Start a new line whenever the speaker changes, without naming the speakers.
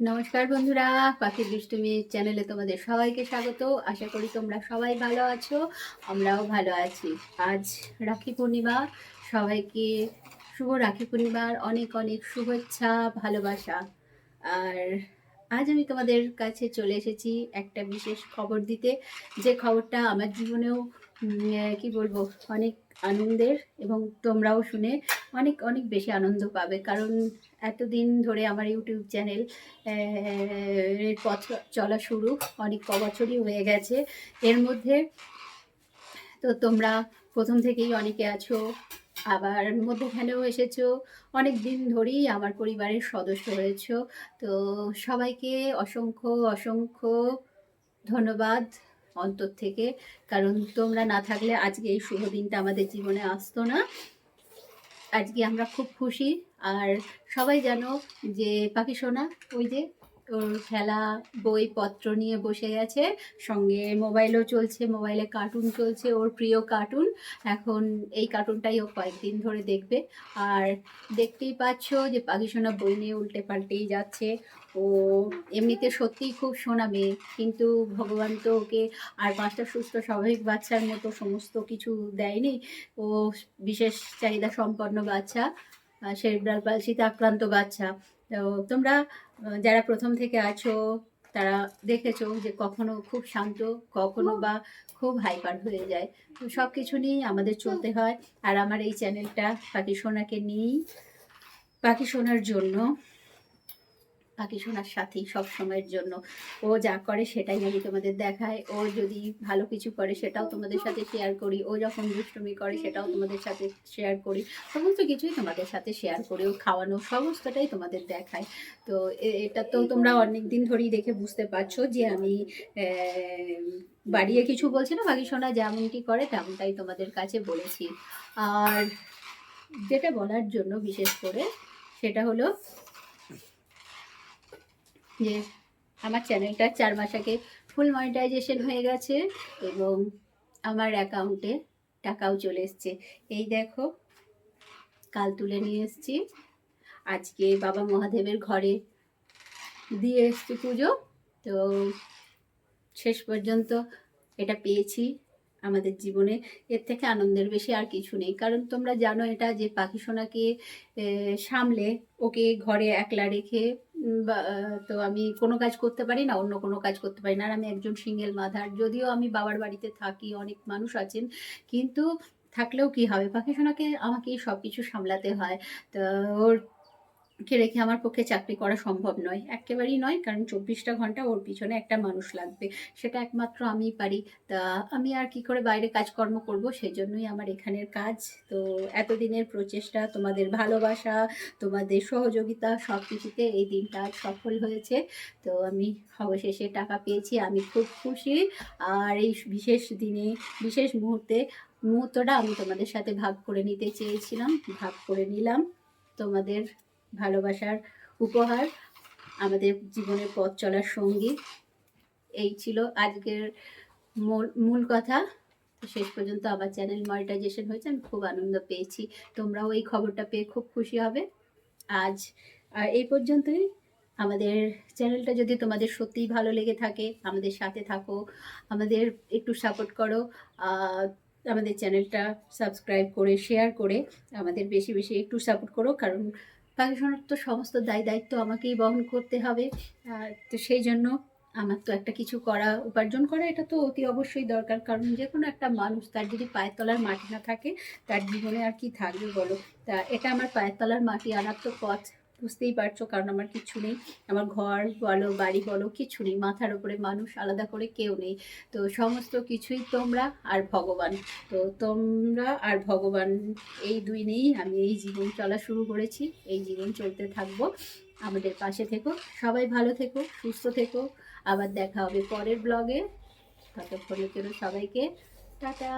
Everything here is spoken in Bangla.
নমস্কার বন্ধুরা, পাখির দুষ্টুমি চ্যানেলে তোমাদের সবাইকে স্বাগত। আশা করি তোমরা সবাই ভালো আছো, আমরাও ভালো আছি। আজ রাখি পূর্ণিমা, সবাইকে শুভ রাখি পূর্ণিমার অনেক অনেক শুভেচ্ছা, ভালোবাসা। আর আজ আমি তোমাদের কাছে চলে এসেছি একটা বিশেষ খবর দিতে, যে খবরটা আমার জীবনেও কি বলবো, অনেক আনন্দের, এবং তোমরাও শুনে অনেক অনেক বেশি আনন্দ পাবে। কারণ এতদিন ধরে আমার ইউটিউব চ্যানেল এর পথ চলা শুরু অনেক বছরই হয়ে গেছে। এর মধ্যে তো তোমরা প্রথম থেকেই অনেকে আছো, আবার মধ্যখানেও এসেছো, অনেক দিন ধরেই আমার পরিবারের সদস্য হয়েছো। তো সবাইকে অসংখ্য অসংখ্য ধন্যবাদ অন্তর থেকে। কারণ তোমরা না থাকলে আজকে এই শুভ দিনটা আমাদের জীবনে আসতো না। আজকে আমরা খুব খুশি। আর সবাই জানো যে পাখি সোনা ওই যে ওর খেলা বই পত্র নিয়ে বসে গেছে, সঙ্গে মোবাইলও চলছে, মোবাইলে কার্টুন চলছে, ওর প্রিয় কার্টুন। এখন এই কার্টুনটাই ও কয়েকদিন ধরে দেখবে। আর দেখতেই পাচ্ছ যে পাখি সোনা বই নিয়ে উল্টে পাল্টেই যাচ্ছে। ও এমনিতে সত্যিই খুব সোনা মেয়ে, কিন্তু ভগবান তো ওকে আর 5টা সুস্থ স্বাভাবিক বাচ্চার মতো সমস্ত কিছু দেয়নি। ও বিশেষ চাহিদা সম্পন্ন বাচ্চা, সেরেব্রাল পালসিতে আক্রান্ত বাচ্চা। তো তোমরা যারা প্রথম থেকে আছো তারা দেখেছো যে কখনো খুব শান্ত, কখনো বা খুব হাইপার হয়ে যায়। তো সব কিছু নিয়েই আমাদের চলতে হয়। আর আমার এই চ্যানেলটা পাখি সোনাকে নিয়েই, পাখি সোনার জন্য, পাখি সোনার সাথেই সব সময়ের জন্য। ও যা করে সেটাই আমি তোমাদের দেখাই। ও যদি ভালো কিছু করে সেটাও তোমাদের সাথে শেয়ার করি। ও যখন দুষ্টুমি করে সেটাও তোমাদের সাথে শেয়ার করি। সমস্ত কিছুই তোমাদের সাথে শেয়ার করি। ও খাওয়ানো সমস্তটাই তোমাদের দেখাই। তো এটা তো তোমরা অনেক দিন ধরেই দেখে বুঝতে পারছো যে আমি বাড়িয়ে কিছু বলছি না। পাখি সোনা যেমনটি করে তেমনটাই তোমাদের কাছে বলেছি। আর যেটা বলার জন্য বিশেষ করে সেটা হলো যে আমার চ্যানেলটা 4 মাস আগে ফুল মনিটাইজেশন হয়ে গেছে, এবং আমার অ্যাকাউন্টে টাকাও চলে এসছে। এই দেখো, কাল তুলে নিয়ে এসছি। আজকে বাবা মহাদেবের ঘরে দিয়ে এসছি পুজো। তো শেষ পর্যন্ত এটা পেয়েছি আমাদের জীবনে। এর থেকে আনন্দের বেশি আর কিছু নেই। কারণ তোমরা জানো এটা যে পাখি সোনাকে সামলে, ওকে ঘরে একলা রেখে তো আমি কোনো কাজ করতে পারি না, অন্য কোনো কাজ করতে পারি না। আর আমি একজন সিঙ্গেল মাদার, যদিও আমি বাবার বাড়িতে থাকি, অনেক মানুষ আছেন, কিন্তু থাকলেও কি হবে, পাখি সোনাকে আমাকেই সব কিছু সামলাতে হয়। তো ওর কে রেখে আমার পক্ষে চাকরি করা সম্ভব নয়, একেবারেই নয়। কারণ 24টা ঘন্টা ওর পিছনে একটা মানুষ লাগবে, সেটা একমাত্র আমিই পারি। তা আমি আর কি করে বাইরে কাজকর্ম করব, সেই জন্যই আমার এখানের কাজ। তো এতদিনের প্রচেষ্টা, তোমাদের ভালোবাসা, তোমাদের সহযোগিতা, সব কিছুতে এই দিনটা আজ সফল হয়েছে। তো আমি অবশেষে টাকা পেয়েছি, আমি খুব খুশি। আর এই বিশেষ দিনে, বিশেষ মুহূর্তটা আমি তোমাদের সাথে ভাগ করে নিতে চেয়েছিলাম, ভাগ করে নিলাম। তোমাদের ভালোবাসার উপহার, আমাদের জীবনের পথ চলার সঙ্গী। এই ছিল আজকের মূল কথা। শেষ পর্যন্ত আমার চ্যানেল মনিটাইজেশন হয়েছে, আমি খুব আনন্দ পেয়েছি। তোমরাও এই খবরটা পেয়ে খুব খুশি হবে। আজ এই পর্যন্তই। আমাদের চ্যানেলটা যদি তোমাদের সত্যিই ভালো লেগে থাকে, আমাদের সাথে থাকো, আমাদের একটু সাপোর্ট করো। আমাদের চ্যানেলটা সাবস্ক্রাইব করে, শেয়ার করে আমাদের বেশি বেশি একটু সাপোর্ট করো। কারণ পাখি সোনার তো সমস্ত দায়িত্ব আমাকেই বহন করতে হবে। তো সেই জন্য আমার তো একটা কিছু করা, উপার্জন করা, এটা তো অতি অবশ্যই দরকার। কারণ যে কোনো একটা মানুষ, তার যদি পায়ের তলার মাটি না থাকে, তার জীবনে আর কি থাকবে বলো। তা এটা আমার পায়ের তলার মাটি আনার তো পথ, বুঝতেই পারছো। কারণ আমার কিচ্ছু নেই, আমার ঘর বলো, বাড়ি বলো, কিচ্ছু নেই। মাথার উপরে মানুষ আলাদা করে কেউ নেই। তো সমস্ত কিছুই তোমরা আর ভগবান। তো তোমরা আর ভগবান, এই দুই নিয়েই আমি এই জীবন চলা শুরু করেছি, এই জীবন চলতে থাকবো। আমাদের পাশে থেকো, সবাই ভালো থেকো, সুস্থ থেকো। আবার দেখা হবে পরের ব্লগে। ততক্ষণের জন্য সবাইকে টাটা।